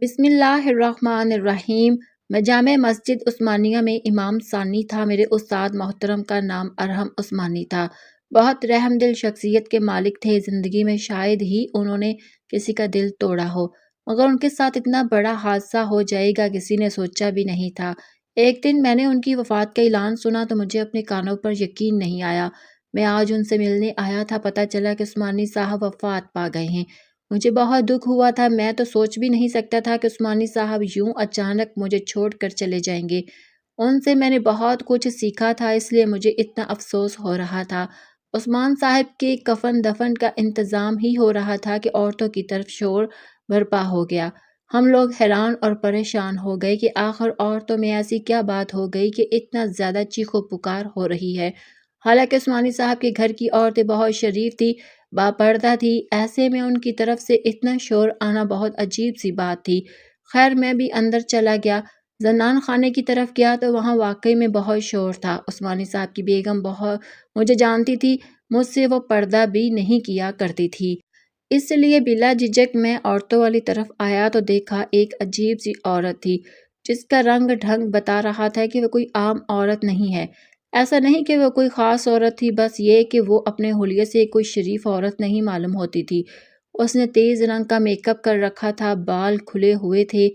بسم اللہ الرحمن الرحیم۔ میں جامع مسجد عثمانیہ میں امام ثانی تھا۔ میرے استاد محترم کا نام ارحم عثمانی تھا۔ بہت رحم دل شخصیت کے مالک تھے۔ زندگی میں شاید ہی انہوں نے کسی کا دل توڑا ہو، مگر ان کے ساتھ اتنا بڑا حادثہ ہو جائے گا کسی نے سوچا بھی نہیں تھا۔ ایک دن میں نے ان کی وفات کا اعلان سنا تو مجھے اپنے کانوں پر یقین نہیں آیا۔ میں آج ان سے ملنے آیا تھا، پتہ چلا کہ عثمانی صاحب وفات پا گئے ہیں۔ مجھے بہت دکھ ہوا تھا۔ میں تو سوچ بھی نہیں سکتا تھا کہ عثمانی صاحب یوں اچانک مجھے چھوڑ کر چلے جائیں گے۔ ان سے میں نے بہت کچھ سیکھا تھا، اس لیے مجھے اتنا افسوس ہو رہا تھا۔ عثمان صاحب کے کفن دفن کا انتظام ہی ہو رہا تھا کہ عورتوں کی طرف شور برپا ہو گیا۔ ہم لوگ حیران اور پریشان ہو گئے کہ آخر عورتوں میں ایسی کیا بات ہو گئی کہ اتنا زیادہ چیخ و پکار ہو رہی ہے۔ حالانکہ عثمانی صاحب کے گھر کی عورتیں بہت شریف تھی، باپردہ تھی، ایسے میں ان کی طرف سے اتنا شور آنا بہت عجیب سی بات تھی۔ خیر میں بھی اندر چلا گیا۔ زنان خانے کی طرف گیا تو وہاں واقعی میں بہت شور تھا۔ عثمانی صاحب کی بیگم بہت مجھے جانتی تھی، مجھ سے وہ پردہ بھی نہیں کیا کرتی تھی۔ اس لیے بلا جھجک میں عورتوں والی طرف آیا تو دیکھا ایک عجیب سی عورت تھی جس کا رنگ ڈھنگ بتا رہا تھا کہ وہ کوئی عام عورت نہیں ہے۔ ایسا نہیں کہ وہ کوئی خاص عورت تھی، بس یہ کہ وہ اپنے حلیے سے کوئی شریف عورت نہیں معلوم ہوتی تھی۔ اس نے تیز رنگ کا میک اپ کر رکھا تھا، بال کھلے ہوئے تھے،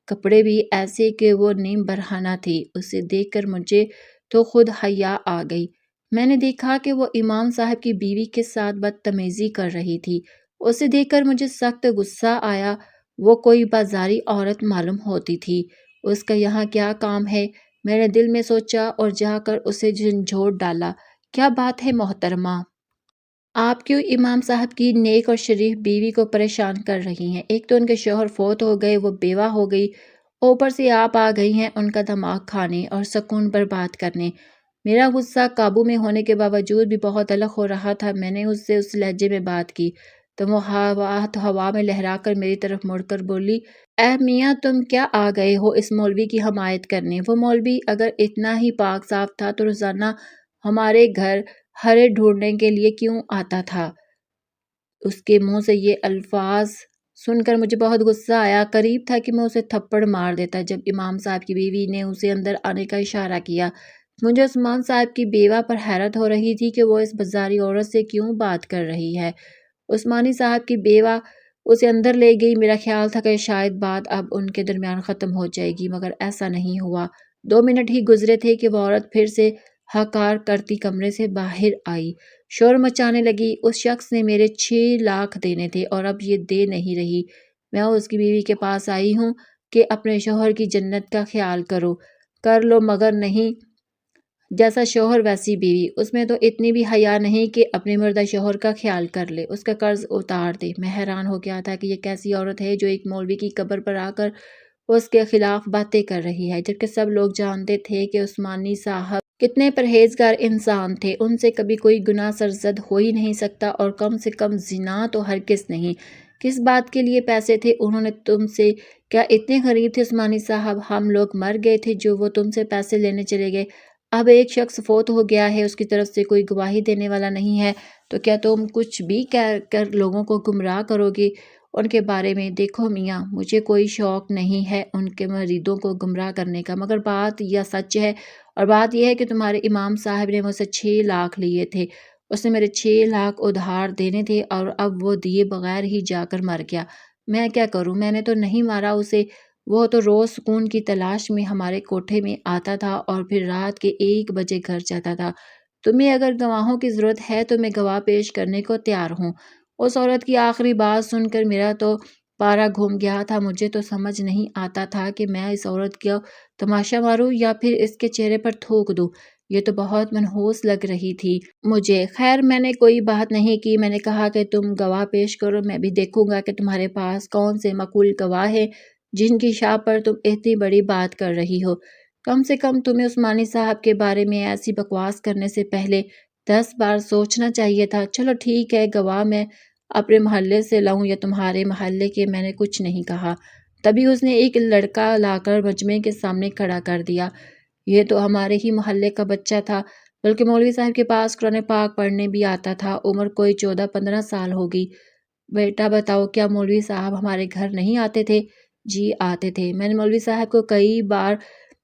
کپڑے بھی ایسے کہ وہ نیم برہنہ تھی۔ اسے دیکھ کر مجھے تو خود حیا آ گئی۔ میں نے دیکھا کہ وہ امام صاحب کی بیوی کے ساتھ بدتمیزی کر رہی تھی۔ اسے دیکھ کر مجھے سخت غصہ آیا۔ وہ کوئی بازاری عورت معلوم ہوتی تھی۔ اس کا یہاں کیا کام ہے؟ میں نے دل میں سوچا اور جا کر اسے جھنجھوڑ ڈالا۔ کیا بات ہے محترمہ؟ آپ کیوں امام صاحب کی نیک اور شریف بیوی کو پریشان کر رہی ہیں؟ ایک تو ان کے شوہر فوت ہو گئے، وہ بیوہ ہو گئی، اوپر سے آپ آ گئی ہیں ان کا دماغ کھانے اور سکون برباد کرنے۔ میرا غصہ قابو میں ہونے کے باوجود بھی بہت الگ ہو رہا تھا۔ میں نے اس سے اس لہجے میں بات کی تو وہ ہوا میں لہرا کر میری طرف مڑ کر بولی، اے میاں تم کیا آ گئے ہو اس مولوی کی حمایت کرنے؟ وہ مولوی اگر اتنا ہی پاک صاف تھا تو روزانہ ہمارے گھر ہرے ڈھونڈنے کے لیے کیوں آتا تھا؟ اس کے منہ سے یہ الفاظ سن کر مجھے بہت غصہ آیا۔ قریب تھا کہ میں اسے تھپڑ مار دیتا جب امام صاحب کی بیوی نے اسے اندر آنے کا اشارہ کیا۔ مجھے عثمان صاحب کی بیوہ پر حیرت ہو رہی تھی کہ وہ اس بازاری عورت سے کیوں بات کر رہی ہے۔ عثمانی صاحب کی بیوہ اسے اندر لے گئی۔ میرا خیال تھا کہ شاید بات اب ان کے درمیان ختم ہو جائے گی، مگر ایسا نہیں ہوا۔ 2 منٹ ہی گزرے تھے کہ وہ عورت پھر سے ہکار کرتی کمرے سے باہر آئی، شور مچانے لگی، اس شخص نے میرے 6 لاکھ دینے تھے اور اب یہ دے نہیں رہی۔ میں اس کی بیوی کے پاس آئی ہوں کہ اپنے شوہر کی جنت کا خیال کر لو، مگر نہیں جیسا شوہر ویسی بیوی۔ اس میں تو اتنی بھی حیا نہیں کہ اپنے مردہ شوہر کا خیال کر لے، اس کا قرض اتار دے۔ میں حیران ہو گیا تھا کہ یہ کیسی عورت ہے جو ایک مولوی کی قبر پر آ کر اس کے خلاف باتیں کر رہی ہے، جبکہ سب لوگ جانتے تھے کہ عثمانی صاحب کتنے پرہیزگار انسان تھے، ان سے کبھی کوئی گناہ سرزد ہو ہی نہیں سکتا، اور کم سے کم زنا تو ہرگز نہیں۔ کس بات کے لیے پیسے تھے انہوں نے تم سے؟ کیا اتنے غریب تھے عثمانی صاحب؟ ہم لوگ مر گئے تھے جو وہ تم سے پیسے لینے چلے گئے؟ اب ایک شخص فوت ہو گیا ہے، اس کی طرف سے کوئی گواہی دینے والا نہیں ہے، تو کیا تم کچھ بھی کہہ کر لوگوں کو گمراہ کرو گے ان کے بارے میں؟ دیکھو میاں، مجھے کوئی شوق نہیں ہے ان کے مریدوں کو گمراہ کرنے کا، مگر بات یہ سچ ہے، اور بات یہ ہے کہ تمہارے امام صاحب نے مجھ سے 6 لاکھ لیے تھے۔ اس نے میرے 6 لاکھ ادھار دینے تھے اور اب وہ دیے بغیر ہی جا کر مر گیا۔ میں کیا کروں؟ میں نے تو نہیں مارا اسے، وہ تو روز سکون کی تلاش میں ہمارے کوٹھے میں آتا تھا اور پھر رات کے 1 بجے گھر جاتا تھا۔ تمہیں اگر گواہوں کی ضرورت ہے تو میں گواہ پیش کرنے کو تیار ہوں۔ اس عورت کی آخری بات سن کر میرا تو پارا گھوم گیا تھا۔ مجھے تو سمجھ نہیں آتا تھا کہ میں اس عورت کو تماشا ماروں یا پھر اس کے چہرے پر تھوک دوں۔ یہ تو بہت منحوس لگ رہی تھی مجھے۔ خیر میں نے کوئی بات نہیں کی۔ میں نے کہا کہ تم گواہ پیش کرو، میں بھی دیکھوں گا کہ تمہارے پاس کون سے معقول گواہ ہیں جن کی شاہ پر تم اتنی بڑی بات کر رہی ہو۔ کم سے کم تمہیں عثمانی صاحب کے بارے میں ایسی بکواس کرنے سے پہلے 10 بار سوچنا چاہیے تھا۔ چلو ٹھیک ہے، گواہ میں اپنے محلے سے لاؤں یا تمہارے محلے کے؟ میں نے کچھ نہیں کہا۔ تبھی اس نے ایک لڑکا لا کر مجمع کے سامنے کھڑا کر دیا۔ یہ تو ہمارے ہی محلے کا بچہ تھا، بلکہ مولوی صاحب کے پاس قرآن پاک پڑھنے بھی آتا تھا۔ عمر کوئی 14-15 سال ہوگی۔ بیٹا بتاؤ، کیا مولوی صاحب ہمارے گھر نہیں آتے تھے؟ جی آتے تھے۔ میں نے مولوی صاحب کو کئی بار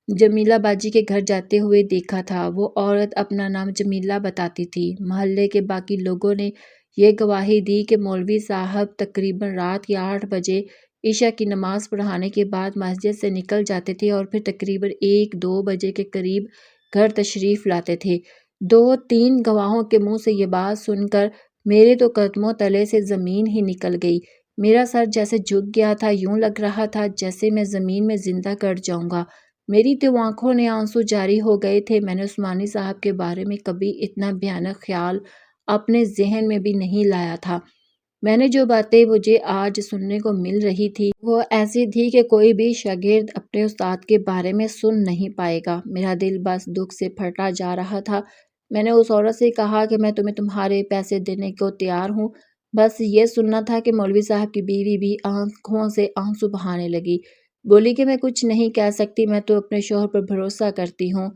جمیلہ باجی کے گھر جاتے ہوئے دیکھا تھا۔ وہ عورت اپنا نام جمیلہ بتاتی تھی۔ محلے کے باقی لوگوں نے یہ گواہی دی کہ مولوی صاحب تقریباً رات کے 8 بجے عشاء کی نماز پڑھانے کے بعد مسجد سے نکل جاتے تھے اور پھر تقریباً 1-2 بجے کے قریب گھر تشریف لاتے تھے۔ 2-3 گواہوں کے منہ سے یہ بات سن کر میرے تو قدموں تلے سے زمین ہی نکل گئی۔ میرا سر جیسے جھک گیا تھا، یوں لگ رہا تھا جیسے میں زمین میں زندہ کٹ جاؤں گا۔ میری تو آنکھوں نے آنسو جاری ہو گئے تھے۔ میں نے عثمانی صاحب کے بارے میں کبھی اتنا بھیانک خیال اپنے ذہن میں بھی نہیں لایا تھا۔ میں نے جو باتیں مجھے آج سننے کو مل رہی تھی وہ ایسی تھی کہ کوئی بھی شاگرد اپنے استاد کے بارے میں سن نہیں پائے گا۔ میرا دل بس دکھ سے پھٹا جا رہا تھا۔ میں نے اس عورت سے کہا کہ میں تمہیں تمہارے پیسے دینے کو تیار ہوں، بس یہ سننا تھا کہ مولوی صاحب کی بیوی بھی آنکھوں سے آنسو بہانے لگی۔ بولی کہ میں کچھ نہیں کہہ سکتی، میں تو اپنے شوہر پر بھروسہ کرتی ہوں۔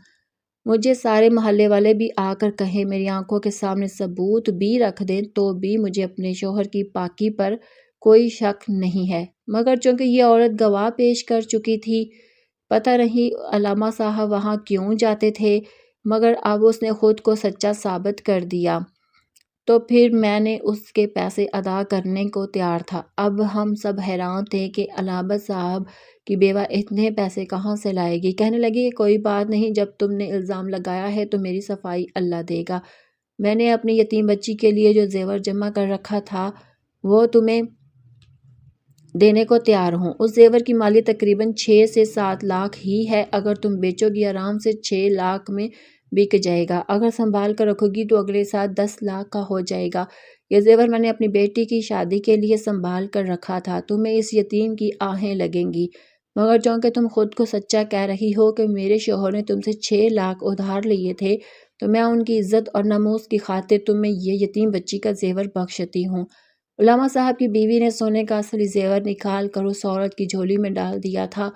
مجھے سارے محلے والے بھی آ کر کہیں، میری آنکھوں کے سامنے ثبوت بھی رکھ دیں تو بھی مجھے اپنے شوہر کی پاکی پر کوئی شک نہیں ہے۔ مگر چونکہ یہ عورت گواہ پیش کر چکی تھی، پتہ نہیں علامہ صاحب وہاں کیوں جاتے تھے، مگر اب اس نے خود کو سچا ثابت کر دیا تو پھر میں نے اس کے پیسے ادا کرنے کو تیار تھا۔ اب ہم سب حیران تھے کہ علامہ صاحب کی بیوہ اتنے پیسے کہاں سے لائے گی۔ کہنے لگی کہ کوئی بات نہیں، جب تم نے الزام لگایا ہے تو میری صفائی اللہ دے گا۔ میں نے اپنی یتیم بچی کے لیے جو زیور جمع کر رکھا تھا وہ تمہیں دینے کو تیار ہوں۔ اس زیور کی مالیت تقریباً 6 سے 7 لاکھ ہی ہے۔ اگر تم بیچو گی آرام سے 6 لاکھ میں بک جائے گا۔ اگر سنبھال کر رکھو گی تو اگلے سال 10 لاکھ کا ہو جائے گا۔ یہ زیور میں نے اپنی بیٹی کی شادی کے لیے سنبھال کر رکھا تھا۔ تمہیں اس یتیم کی آہیں لگیں گی، مگر چونکہ تم خود کو سچا کہہ رہی ہو کہ میرے شوہر نے تم سے 6 لاکھ ادھار لیے تھے تو میں ان کی عزت اور ناموس کی خاطر تمہیں یہ یتیم بچی کا زیور بخشتی ہوں۔ علامہ صاحب کی بیوی نے سونے کا اصلی زیور نکال کر اس عورت کی جھولی میں ڈال دیا تھا۔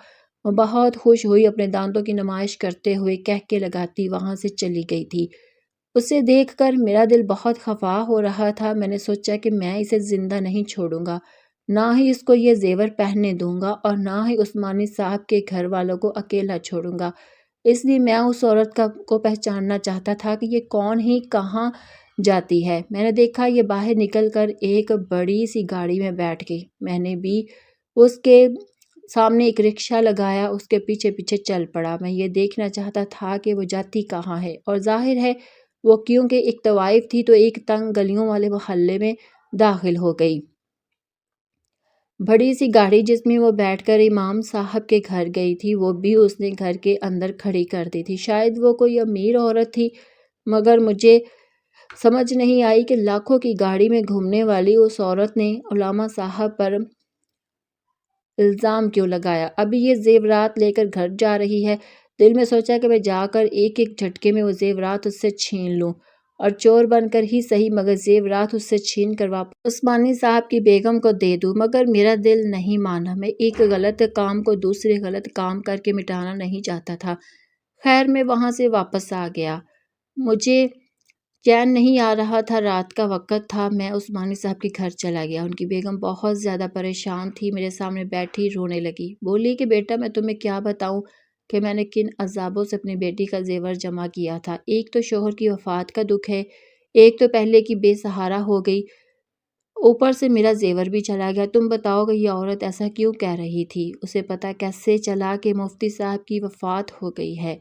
وہ بہت خوش ہوئی، اپنے دانتوں کی نمائش کرتے ہوئے کہکے لگاتی وہاں سے چلی گئی تھی۔ اسے دیکھ کر میرا دل بہت خفا ہو رہا تھا۔ میں نے سوچا کہ میں اسے زندہ نہیں چھوڑوں گا، نہ ہی اس کو یہ زیور پہننے دوں گا اور نہ ہی عثمانی صاحب کے گھر والوں کو اکیلا چھوڑوں گا۔ اس لیے میں اس عورت کو پہچاننا چاہتا تھا کہ یہ کون ہی کہاں جاتی ہے۔ میں نے دیکھا یہ باہر نکل کر ایک بڑی سی گاڑی میں بیٹھ گئی۔ میں نے بھی اس کے سامنے ایک رکشہ لگایا، اس کے پیچھے پیچھے چل پڑا۔ میں یہ دیکھنا چاہتا تھا کہ وہ جاتی کہاں ہے، اور ظاہر ہے وہ کیونکہ ایک طوائف تھی تو ایک تنگ گلیوں والے محلے میں داخل ہو گئی۔ بڑی سی گاڑی جس میں وہ بیٹھ کر امام صاحب کے گھر گئی تھی وہ بھی اس نے گھر کے اندر کھڑی کر دی تھی۔ شاید وہ کوئی امیر عورت تھی، مگر مجھے سمجھ نہیں آئی کہ لاکھوں کی گاڑی میں گھومنے والی اس عورت نے علامہ صاحب پر الزام کیوں لگایا۔ ابھی یہ زیورات لے کر گھر جا رہی ہے۔ دل میں سوچا کہ میں جا کر ایک ایک جھٹکے میں وہ زیورات اس سے چھین لوں، اور چور بن کر ہی صحیح مگر زیورات اس سے چھین کر واپس عثمانی صاحب کی بیگم کو دے دوں۔ مگر میرا دل نہیں مانا۔ میں ایک غلط کام کو دوسرے غلط کام کر کے مٹانا نہیں چاہتا تھا۔ خیر میں وہاں سے واپس آ گیا۔ مجھے چین نہیں آ رہا تھا۔ رات کا وقت تھا۔ میں عثمانی صاحب کے گھر چلا گیا۔ ان کی بیگم بہت زیادہ پریشان تھی، میرے سامنے بیٹھی رونے لگی۔ بولی کہ بیٹا میں تمہیں کیا بتاؤں کہ میں نے کن عذابوں سے اپنی بیٹی کا زیور جمع کیا تھا۔ ایک تو شوہر کی وفات کا دکھ ہے، ایک تو پہلے کی بے سہارا ہو گئی، اوپر سے میرا زیور بھی چلا گیا۔ تم بتاؤ کہ یہ عورت ایسا کیوں کہہ رہی تھی؟ اسے پتہ کیسے چلا کہ مفتی صاحب کی وفات ہو گئی ہے؟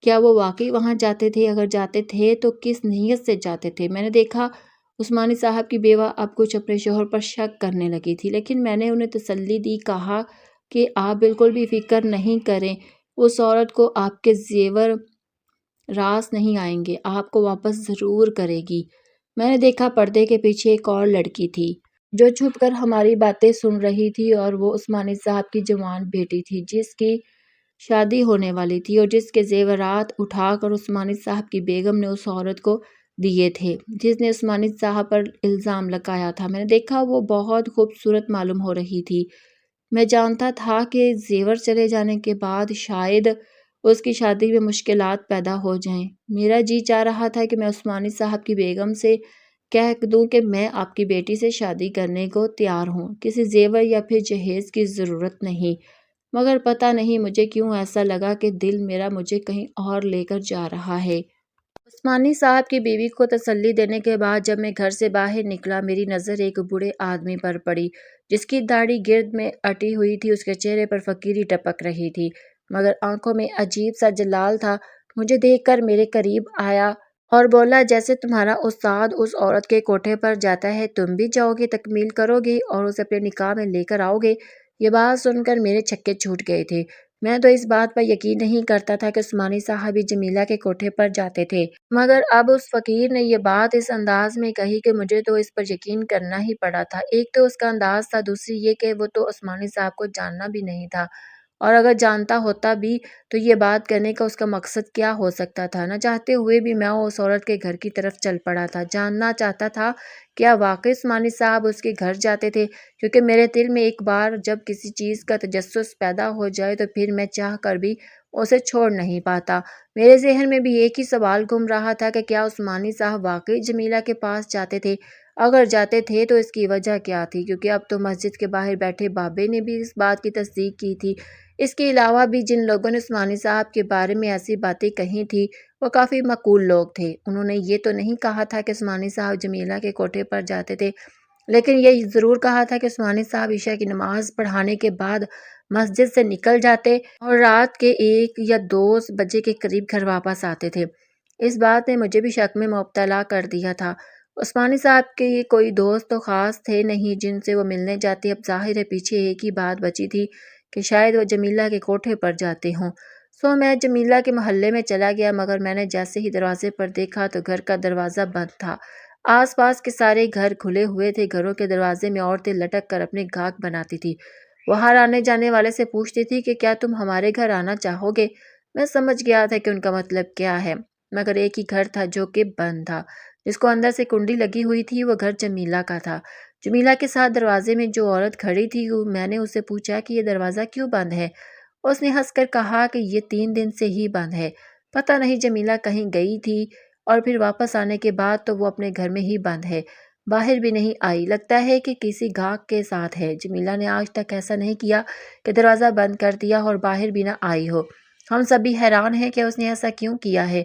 کیا وہ واقعی وہاں جاتے تھے؟ اگر جاتے تھے تو کس نیت سے جاتے تھے؟ میں نے دیکھا عثمانی صاحب کی بیوہ اب کچھ اپنے شوہر پر شک کرنے لگی تھی، لیکن میں نے انہیں تسلی دی، کہا کہ آپ بالکل بھی فکر نہیں کریں، اس عورت کو آپ کے زیور راس نہیں آئیں گے، آپ کو واپس ضرور کرے گی۔ میں نے دیکھا پردے کے پیچھے ایک اور لڑکی تھی جو چھپ کر ہماری باتیں سن رہی تھی، اور وہ عثمانی صاحب کی جوان بیٹی تھی جس کی شادی ہونے والی تھی اور جس کے زیورات اٹھا کر عثمانی صاحب کی بیگم نے اس عورت کو دیے تھے جس نے عثمانی صاحب پر الزام لگایا تھا۔ میں نے دیکھا وہ بہت خوبصورت معلوم ہو رہی تھی۔ میں جانتا تھا کہ زیور چلے جانے کے بعد شاید اس کی شادی میں مشکلات پیدا ہو جائیں۔ میرا جی چاہ رہا تھا کہ میں عثمانی صاحب کی بیگم سے کہہ دوں کہ میں آپ کی بیٹی سے شادی کرنے کو تیار ہوں، کسی زیور یا پھر جہیز کی ضرورت نہیں۔ مگر پتہ نہیں مجھے کیوں ایسا لگا کہ دل میرا مجھے کہیں اور لے کر جا رہا ہے۔ عثمانی صاحب کی بیوی کو تسلی دینے کے بعد جب میں گھر سے باہر نکلا، میری نظر ایک بوڑھے آدمی پر پڑی جس کی داڑھی گرد میں اٹی ہوئی تھی۔ اس کے چہرے پر فقیری ٹپک رہی تھی، مگر آنکھوں میں عجیب سا جلال تھا۔ مجھے دیکھ کر میرے قریب آیا اور بولا، جیسے تمہارا استاد اس عورت کے کوٹھے پر جاتا ہے، تم بھی جاؤ گے، تکمیل کرو گے اور اسے اپنے نکاح میں لے کر آؤ گے۔ یہ بات سن کر میرے چھکے چھوٹ گئے تھے۔ میں تو اس بات پر یقین نہیں کرتا تھا کہ عثمانی صاحب بھی جمیلہ کے کوٹھے پر جاتے تھے، مگر اب اس فقیر نے یہ بات اس انداز میں کہی کہ مجھے تو اس پر یقین کرنا ہی پڑا تھا۔ ایک تو اس کا انداز تھا، دوسری یہ کہ وہ تو عثمانی صاحب کو جاننا بھی نہیں تھا، اور اگر جانتا ہوتا بھی تو یہ بات کرنے کا اس کا مقصد کیا ہو سکتا تھا؟ نہ چاہتے ہوئے بھی میں اس عورت کے گھر کی طرف چل پڑا تھا۔ جاننا چاہتا تھا کیا واقعی عثمانی صاحب اس کے گھر جاتے تھے، کیونکہ میرے دل میں ایک بار جب کسی چیز کا تجسس پیدا ہو جائے تو پھر میں چاہ کر بھی اسے چھوڑ نہیں پاتا۔ میرے ذہن میں بھی ایک ہی سوال گھوم رہا تھا کہ کیا عثمانی صاحب واقعی جمیلہ کے پاس جاتے تھے؟ اگر جاتے تھے تو اس کی وجہ کیا تھی؟ کیونکہ اب تو مسجد کے باہر بیٹھے بابے نے بھی اس بات کی تصدیق کی تھی۔ اس کے علاوہ بھی جن لوگوں نے عثمانی صاحب کے بارے میں ایسی باتیں کہی تھی وہ کافی معقول لوگ تھے۔ انہوں نے یہ تو نہیں کہا تھا کہ عثمانی صاحب جمیلہ کے کوٹھے پر جاتے تھے، لیکن یہ ضرور کہا تھا کہ عثمانی صاحب عشاء کی نماز پڑھانے کے بعد مسجد سے نکل جاتے اور رات کے 1 یا 2 بجے کے قریب گھر واپس آتے تھے۔ اس بات نے مجھے بھی شک میں مبتلا کر دیا تھا۔ عثمانی صاحب کے یہ کوئی دوست تو خاص تھے نہیں جن سے وہ ملنے جاتے۔ اب ظاہر ہے پیچھے ایک ہی بات بچی تھی کہ شاید وہ جمیلہ کے کوٹھے پر جاتے ہوں۔ سو میں جمیلہ کے محلے میں چلا گیا، مگر میں نے جیسے ہی دروازے پر دیکھا تو گھر کا دروازہ بند تھا۔ آس پاس کے سارے گھر کھلے ہوئے تھے۔ گھروں کے دروازے میں عورتیں لٹک کر اپنے گاہک بناتی تھی۔ وہ ہر آنے جانے والے سے پوچھتی تھی کہ کیا تم ہمارے گھر آنا چاہو گے؟ میں سمجھ گیا تھا کہ ان کا مطلب کیا ہے، مگر ایک ہی گھر تھا جو کہ بند تھا، جس کو اندر سے کنڈی لگی ہوئی تھی۔ وہ گھر جمیلہ کا تھا۔ جمیلہ کے ساتھ دروازے میں جو عورت کھڑی تھی، میں نے اس سے پوچھا کہ یہ دروازہ کیوں بند ہے؟ اس نے ہنس کر کہا کہ یہ 3 دن سے ہی بند ہے۔ پتہ نہیں جمیلہ کہیں گئی تھی اور پھر واپس آنے کے بعد تو وہ اپنے گھر میں ہی بند ہے، باہر بھی نہیں آئی۔ لگتا ہے کہ کسی گاہک کے ساتھ ہے۔ جمیلہ نے آج تک ایسا نہیں کیا کہ دروازہ بند کر دیا اور باہر بھی نہ آئی ہو۔ ہم سبھی حیران ہیں کہ اس نے ایسا کیوں کیا ہے۔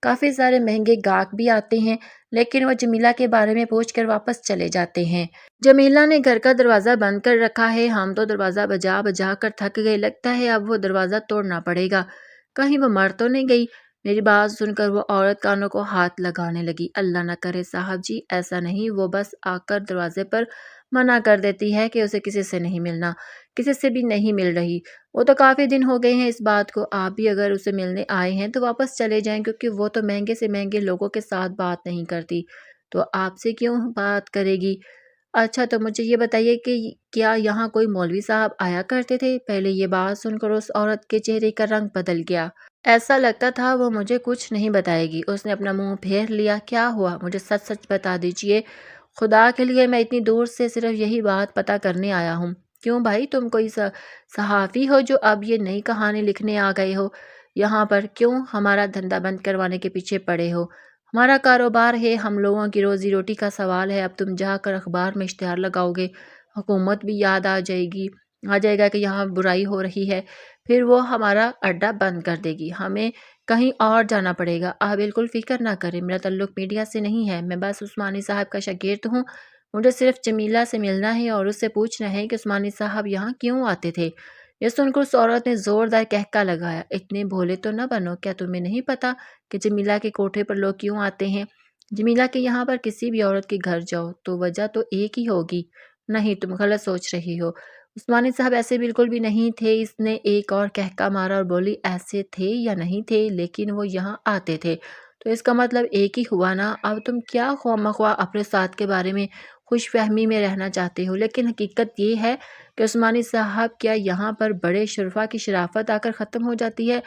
کافی سارے مہنگے گاہک بھی آتے ہیں، لیکن وہ جمیلہ کے بارے میں پوچھ کر واپس چلے جاتے ہیں۔ جمیلہ نے گھر کا دروازہ بند کر رکھا ہے۔ ہم تو دروازہ بجا بجا کر تھک گئے، لگتا ہے اب وہ دروازہ توڑنا پڑے گا۔ کہیں وہ مر تو نہیں گئی؟ میری بات سن کر وہ عورت کانوں کو ہاتھ لگانے لگی۔ اللہ نہ کرے صاحب جی، ایسا نہیں، وہ بس آ کر دروازے پر منع کر دیتی ہے کہ اسے کسی سے نہیں ملنا، کسی سے بھی نہیں مل رہی۔ وہ تو کافی دن ہو گئے ہیں اس بات کو۔ آپ بھی اگر اسے ملنے آئے ہیں تو واپس چلے جائیں، کیونکہ وہ تو مہنگے سے مہنگے لوگوں کے ساتھ بات نہیں کرتی، تو آپ سے کیوں بات کرے گی؟ اچھا تو مجھے یہ بتائیے کہ کیا یہاں کوئی مولوی صاحب آیا کرتے تھے؟ پہلے یہ بات سن کر اس عورت کے چہرے کا رنگ بدل گیا۔ ایسا لگتا تھا وہ مجھے کچھ نہیں بتائے گی۔ اس نے اپنا منہ پھیر لیا۔ کیا ہوا؟ مجھے سچ سچ بتا دیجیے، خدا کے لیے، میں اتنی دور سے صرف یہی بات پتہ کرنے آیا ہوں۔ کیوں بھائی، تم کوئی صحافی ہو جو اب یہ نئی کہانی لکھنے آ گئے ہو یہاں پر؟ کیوں ہمارا دھندا بند کروانے کے پیچھے پڑے ہو؟ ہمارا کاروبار ہے، ہم لوگوں کی روزی روٹی کا سوال ہے۔ اب تم جا کر اخبار میں اشتہار لگاؤ گے، حکومت بھی یاد آ جائے گا کہ یہاں برائی ہو رہی ہے، پھر وہ ہمارا اڈا بند کر دے گی، ہمیں کہیں اور جانا پڑے گا۔ آپ بالکل فکر نہ کریں، میرا تعلق میڈیا سے نہیں ہے، میں بس عثمانی صاحب کا شاگرد ہوں۔ مجھے صرف جمیلہ سے ملنا ہے اور اس سے پوچھنا ہے کہ عثمانی صاحب یہاں کیوں آتے تھے۔ یہ سن کر اس عورت نے زوردار قہقہ لگایا۔ اتنے بھولے تو نہ بنو، کیا تمہیں نہیں پتا کہ جمیلہ کے کوٹھے پر لوگ کیوں آتے ہیں؟ جمیلہ کے یہاں پر کسی بھی عورت کے گھر جاؤ تو وجہ تو ایک ہی ہوگی۔ نہیں، تم غلط سوچ رہی ہو، عثمانی صاحب ایسے بالکل بھی نہیں تھے۔ اس نے ایک اور قہقہ مارا اور بولی، ایسے تھے یا نہیں تھے، لیکن وہ یہاں آتے تھے تو اس کا مطلب ایک ہی ہوا نا۔ اب تم کیا خواہ مخواہ اپنے ساتھ کے بارے میں خوش فہمی میں رہنا چاہتے ہو، لیکن حقیقت یہ ہے کہ عثمانی صاحب کیا یہاں پر بڑے شرفا کی شرافت آ کر ختم ہو جاتی ہے؟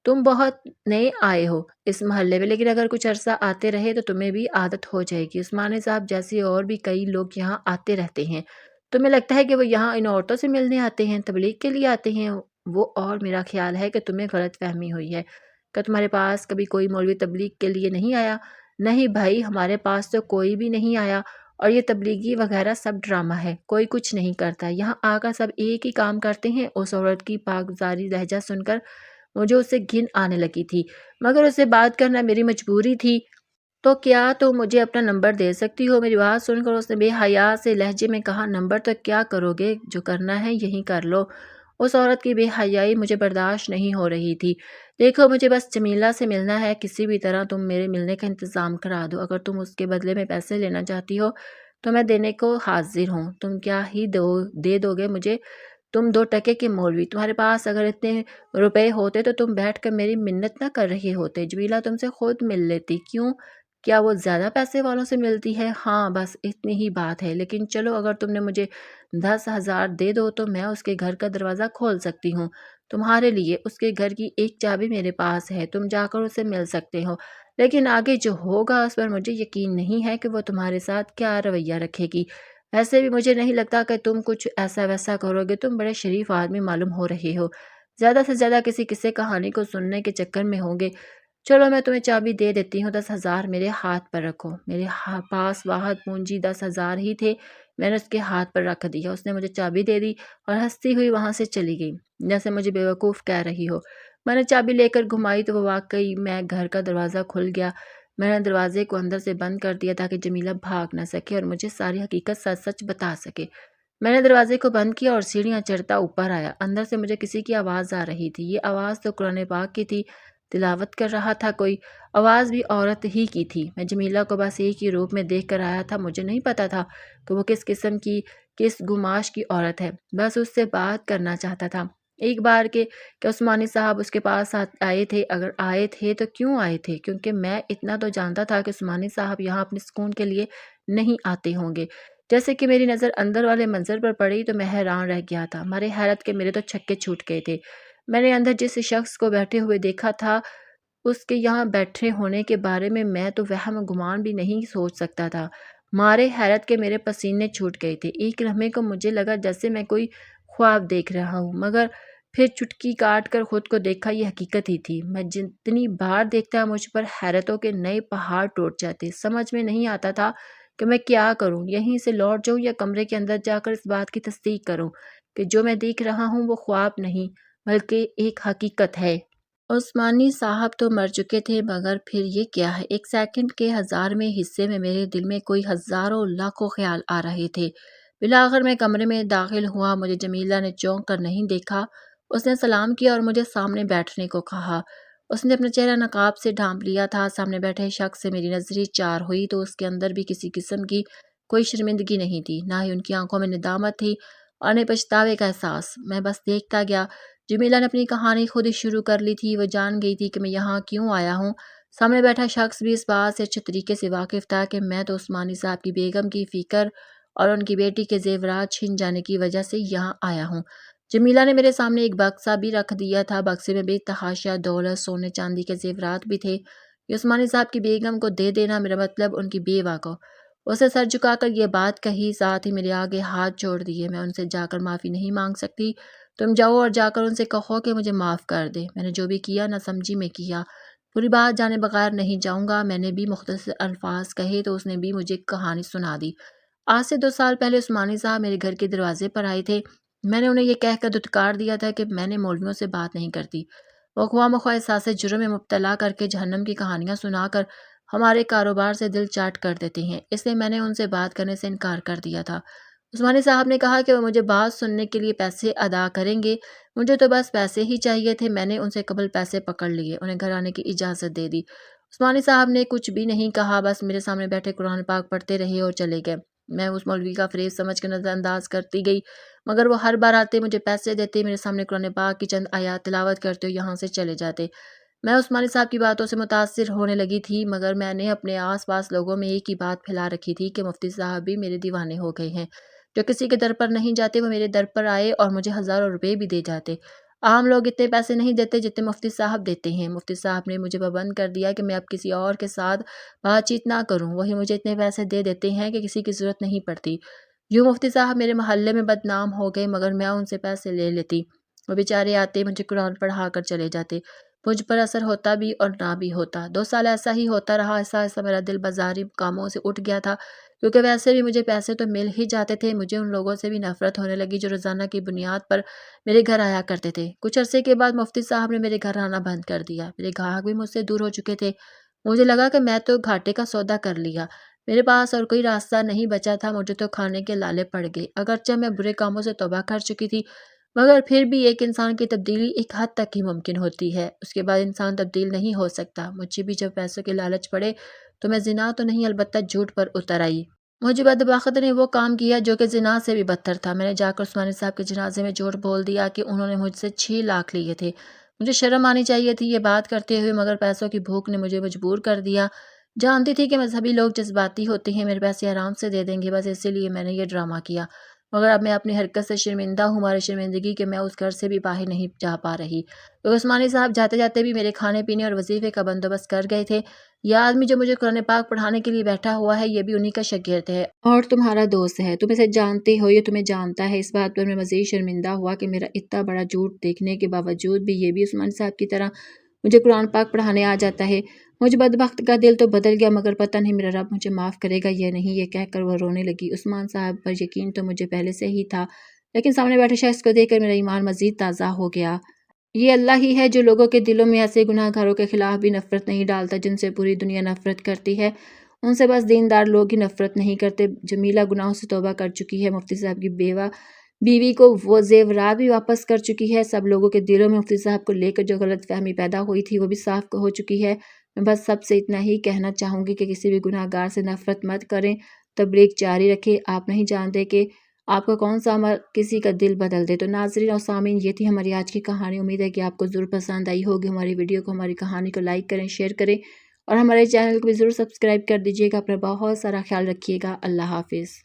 تم بہت نئے آئے ہو اس محلے میں، لیکن اگر کچھ عرصہ آتے رہے تو تمہیں بھی عادت ہو جائے گی۔ عثمانی صاحب جیسے اور بھی کئی لوگ یہاں آتے رہتے ہیں۔ تمہیں لگتا ہے کہ وہ یہاں ان عورتوں سے ملنے آتے ہیں، تبلیغ کے لیے آتے ہیں؟ وہ اور میرا خیال ہے کہ تمہیں غلط فہمی ہوئی ہے۔ کیا تمہارے پاس کبھی کوئی مولوی تبلیغ کے لیے نہیں آیا؟ نہیں بھائی، ہمارے پاس تو کوئی بھی نہیں آیا، اور یہ تبلیغی وغیرہ سب ڈرامہ ہے، کوئی کچھ نہیں کرتا، یہاں آ کر سب ایک ہی کام کرتے ہیں۔ اس عورت کی پاکزاری لہجہ سن کر مجھے اس سے گھن آنے لگی تھی، مگر اس سے بات کرنا میری مجبوری تھی۔ تو کیا تم مجھے اپنا نمبر دے سکتی ہو؟ میری بات سن کر اس نے بے حیا سے لہجے میں کہا، نمبر تو کیا کرو گے، جو کرنا ہے یہی کر لو۔ اس عورت کی بے حیائی مجھے برداشت نہیں ہو رہی تھی۔ دیکھو، مجھے بس جمیلہ سے ملنا ہے، کسی بھی طرح تم میرے ملنے کا انتظام کرا دو، اگر تم اس کے بدلے میں پیسے لینا چاہتی ہو تو میں دینے کو حاضر ہوں۔ تم کیا ہی دے دو گے مجھے؟ تم 2 ٹکے کے مولوی، تمہارے پاس اگر اتنے روپے ہوتے تو تم بیٹھ کر میری منت نہ کر رہے ہوتے، جمیلہ تم سے خود مل لیتی۔ کیوں؟ کیا وہ زیادہ پیسے والوں سے ملتی ہے؟ ہاں، بس اتنی ہی بات ہے، لیکن چلو، اگر تم نے مجھے 10,000 دے دو تو میں اس کے گھر کا دروازہ کھول سکتی ہوں تمہارے لیے۔ اس کے گھر کی ایک چابی میرے پاس ہے، تم جا کر اسے مل سکتے ہو، لیکن آگے جو ہوگا اس پر مجھے یقین نہیں ہے کہ وہ تمہارے ساتھ کیا رویہ رکھے گی۔ ویسے بھی مجھے نہیں لگتا کہ تم کچھ ایسا ویسا کرو گے، تم بڑے شریف آدمی معلوم ہو رہے ہو، زیادہ سے زیادہ کسی قصے کہانی کو سننے کے چکر میں ہوں گے۔ چلو، میں تمہیں چابی دے دیتی ہوں، 10,000 میرے ہاتھ پر رکھو۔ میرے پاس واحد پونجی 10,000 ہی تھے، میں نے اس کے ہاتھ پر رکھ دیا۔ اس نے مجھے چابی دے دی اور ہنستی ہوئی وہاں سے چلی گئی، جیسے مجھے بیوقوف کہہ رہی ہو۔ میں نے چابی لے کر گھمائی تو وہ واقعی میں گھر کا دروازہ کھل گیا۔ میں نے دروازے کو اندر سے بند کر دیا تاکہ جمیلہ بھاگ نہ سکے اور مجھے ساری حقیقت سچ سچ بتا سکے۔ میں نے دروازے کو بند کیا اور سیڑھیاں چڑھتا اوپر آیا۔ اندر سے مجھے کسی کی آواز آ رہی تھی، یہ آواز تو قرآن پاک کی تھی، تلاوت کر رہا تھا کوئی، آواز بھی عورت ہی کی تھی۔ میں جمیلہ کو بس ایک ہی روپ میں دیکھ کر آیا تھا، مجھے نہیں پتا تھا کہ وہ کس قسم کی، کس گماش کی عورت ہے، بس اس سے بات کرنا چاہتا تھا۔ ایک بار کہ عثمانی صاحب اس کے پاس آئے تھے، اگر آئے تھے تو کیوں آئے تھے؟ کیونکہ میں اتنا تو جانتا تھا کہ عثمانی صاحب یہاں اپنے سکون کے لیے نہیں آتے ہوں گے۔ جیسے کہ میری نظر اندر والے منظر پر پڑی تو میں حیران رہ گیا تھا، مارے حیرت کے میرے تو چھکے چھوٹ گئے تھے۔ میں نے اندر جس شخص کو بیٹھے ہوئے دیکھا تھا، اس کے یہاں بیٹھے ہونے کے بارے میں تو وہم گمان بھی نہیں سوچ سکتا تھا۔ مارے حیرت کے میرے پسینے چھوٹ گئے تھے، ایک لمحے کو مجھے لگا جیسے میں کوئی خواب دیکھ رہا ہوں، مگر پھر چٹکی کاٹ کر خود کو دیکھا، یہ حقیقت ہی تھی۔ میں جتنی بار دیکھتا مجھ پر حیرتوں کے نئے پہاڑ ٹوٹ جاتے، سمجھ میں نہیں آتا تھا کہ میں کیا کروں، یہیں سے لوٹ جاؤں یا کمرے کے اندر جا کر اس بات کی تصدیق کروں کہ جو میں دیکھ رہا ہوں وہ خواب نہیں بلکہ ایک حقیقت ہے۔ عثمانی صاحب تو مر چکے تھے، مگر پھر یہ کیا ہے؟ ایک سیکنڈ کے 1000ویں حصے میں میرے دل میں کوئی ہزاروں لاکھوں خیال آ رہے تھے۔ بالآخر میں کمرے میں داخل ہوا، مجھے جمیلہ نے چونک کر نہیں دیکھا۔ اس نے سلام کیا اور مجھے سامنے بیٹھنے کو کہا۔ اس نے اپنا چہرہ نقاب سے ڈھانپ لیا تھا۔ سامنے بیٹھے شخص سے میری نظریں چار ہوئی تو اس کے اندر بھی کسی قسم کی کوئی شرمندگی نہیں تھی، نہ ہی ان کی آنکھوں میں ندامت تھی اور نہ پچھتاوے کا احساس۔ میں بس دیکھتا گیا۔ جمیلہ نے اپنی کہانی خود ہی شروع کر لی تھی۔ وہ جان گئی تھی کہ میں یہاں کیوں آیا ہوں۔ سامنے بیٹھا شخص بھی اس بات سے اچھے طریقے سے واقف تھا کہ میں تو عثمانی صاحب کی بیگم کی فکر اور ان کی بیٹی کے زیورات چھن جانے کی وجہ سے یہاں آیا ہوں۔ جمیلہ نے میرے سامنے ایک بکسہ بھی رکھ دیا تھا، بکسے میں بے تحاشا دولت، سونے چاندی کے زیورات بھی تھے۔ یہ عثمانی صاحب کی بیگم کو دے دینا، میرا مطلب ان کی بیوہ کو۔ اسے سر جھکا کر یہ بات کہی، ساتھ ہی میرے آگے ہاتھ جوڑ دیے۔ میں ان سے جا کر معافی نہیں مانگ سکتی، تم جاؤ اور جا کر ان سے کہو کہ مجھے معاف کر دے۔ میں نے جو بھی کیا نہ سمجھی میں کیا، پوری بات جانے بغیر نہیں جاؤں گا۔ میں نے بھی مختصر الفاظ کہے تو اس نے بھی مجھے کہانی سنا دی۔ آج سے 2 سال پہلے عثمانی صاحب میرے گھر کے دروازے پر آئے تھے۔ میں نے انہیں یہ کہہ کر دھتکار دیا تھا کہ میں نے مولویوں سے بات نہیں کرتی، وہ خواہ مخواہ احساس جرم میں مبتلا کر کے جہنم کی کہانیاں سنا کر ہمارے کاروبار سے دل چاٹ کر دیتے ہیں، اس لیے میں نے ان سے بات کرنے سے انکار کر دیا تھا۔ عثمانی صاحب نے کہا کہ وہ مجھے بات سننے کے لیے پیسے ادا کریں گے، مجھے تو بس پیسے ہی چاہیے تھے۔ میں نے ان سے قبل پیسے پکڑ لیے، انہیں گھر آنے کی اجازت دے دی۔ عثمانی صاحب نے کچھ بھی نہیں کہا، بس میرے سامنے بیٹھے قرآن پاک پڑھتے رہے اور چلے گئے۔ میں اس مولوی کا فریب سمجھ کر نظر انداز کرتی گئی، مگر وہ ہر بار آتے مجھے پیسے دیتے، میرے سامنے قرآن پاک کی چند آیات تلاوت کرتے اور یہاں سے چلے جاتے۔ میں عثمانی صاحب کی باتوں سے متاثر ہونے لگی تھی، مگر میں نے اپنے آس پاس لوگوں میں ایک ہی بات پھیلا رکھی تھی کہ مفتی صاحب بھی میرے دیوانے ہو گئے ہیں، جو کسی کے در پر نہیں جاتے وہ میرے در پر آئے اور مجھے ہزاروں روپے بھی دے جاتے۔ عام لوگ اتنے پیسے نہیں دیتے جتنے مفتی صاحب دیتے ہیں۔ مفتی صاحب نے مجھے پابند کر دیا کہ میں اب کسی اور کے ساتھ بات چیت نہ کروں، وہی مجھے اتنے پیسے دے دیتے ہیں کہ کسی کی ضرورت نہیں پڑتی۔ یوں مفتی صاحب میرے محلے میں بدنام ہو گئے، مگر میں ان سے پیسے لے لیتی، وہ بیچارے آتے مجھے قرآن پڑھا کر چلے جاتے۔ مجھ پر اثر ہوتا بھی اور نہ بھی ہوتا۔ 2 سال ایسا ہی ہوتا رہا۔ ایسا ایسا میرا دل بازاری کاموں سے اٹھ گیا تھا، کیونکہ ویسے بھی مجھے پیسے تو مل ہی جاتے تھے۔ مجھے ان لوگوں سے بھی نفرت ہونے لگی جو روزانہ کی بنیاد پر میرے گھر آیا کرتے تھے۔ کچھ عرصے کے بعد مفتی صاحب نے میرے گھر آنا بند کر دیا۔ میرے گاہک بھی مجھ سے دور ہو چکے تھے۔ مجھے لگا کہ میں تو گھاٹے کا سودا کر لیا، میرے پاس اور کوئی راستہ نہیں بچا تھا۔ مجھے تو کھانے کے لالے پڑ گئے۔ اگرچہ میں برے کاموں سے توبہ کر چکی تھی، مگر پھر بھی ایک انسان کی تبدیلی ایک حد تک ہی ممکن ہوتی ہے، اس کے بعد انسان تبدیل نہیں ہو سکتا۔ مجھے بھی جب پیسوں کے لالچ پڑے تو میں زنا تو نہیں البتہ جھوٹ پر اتر آئی۔ مجھے بدبخت نے وہ کام کیا جو کہ زنا سے بھی بدتر تھا۔ میں نے جا کر عثمانی صاحب کے جنازے میں جھوٹ بول دیا کہ انہوں نے مجھ سے 6 لاکھ لیے تھے۔ مجھے شرم آنی چاہیے تھی یہ بات کرتے ہوئے، مگر پیسوں کی بھوک نے مجھے مجبور کر دیا۔ جانتی تھی کہ مذہبی لوگ جذباتی ہوتے ہیں، میرے پیسے آرام سے دے دیں گے، بس اسی لیے میں نے یہ ڈرامہ کیا۔ مگر اب میں اپنی حرکت سے شرمندہ ہوں، ہماری شرمندگی کہ میں اس گھر سے بھی باہر نہیں جا پا رہی، کیونکہ عثمانی صاحب جاتے جاتے بھی میرے کھانے پینے اور وظیفے کا بندوبست کر گئے تھے۔ یہ آدمی جو مجھے قرآن پاک پڑھانے کے لیے بیٹھا ہوا ہے، یہ بھی انہی کا شاگرد ہے اور تمہارا دوست ہے۔ تم اسے جانتے ہو، یہ تمہیں جانتا ہے۔ اس بات پر میں مزید شرمندہ ہوا کہ میرا اتنا بڑا جھوٹ دیکھنے کے باوجود بھی یہ بھی عثمانی صاحب کی طرح مجھے قرآن پاک پڑھانے آ جاتا ہے۔ مجھ بدبخت کا دل تو بدل گیا، مگر پتہ نہیں میرا رب مجھے معاف کرے گا یا نہیں۔ یہ کہہ کر وہ رونے لگی۔ عثمان صاحب پر یقین تو مجھے پہلے سے ہی تھا، لیکن سامنے بیٹھے شخص کو دیکھ کر میرا ایمان مزید تازہ ہو گیا۔ یہ اللہ ہی ہے جو لوگوں کے دلوں میں ایسے گناہ گاروں کے خلاف بھی نفرت نہیں ڈالتا جن سے پوری دنیا نفرت کرتی ہے۔ ان سے بس دیندار لوگ ہی نفرت نہیں کرتے۔ جمیلہ گناہوں سے توبہ کر چکی ہے، مفتی صاحب کی بیوی کو وہ زیورات بھی واپس کر چکی ہے۔ سب لوگوں کے دلوں میں مفتی صاحب کو لے کر جو غلط فہمی پیدا ہوئی تھی وہ بھی صاف ہو چکی ہے۔ میں بس سب سے اتنا ہی کہنا چاہوں گی کہ کسی بھی گناہ گار سے نفرت مت کریں، تبلیغ جاری رکھیں۔ آپ نہیں جانتے کہ آپ کا کون سا عمل کسی کا دل بدل دے۔ تو ناظرین اور سامعین، یہ تھی ہماری آج کی کہانی۔ امید ہے کہ آپ کو ضرور پسند آئی ہوگی۔ ہماری ویڈیو کو، ہماری کہانی کو لائک کریں، شیئر کریں اور ہمارے چینل کو بھی ضرور سبسکرائب کر دیجیے گا۔ اپنا بہت سارا خیال رکھیے گا۔ اللہ حافظ۔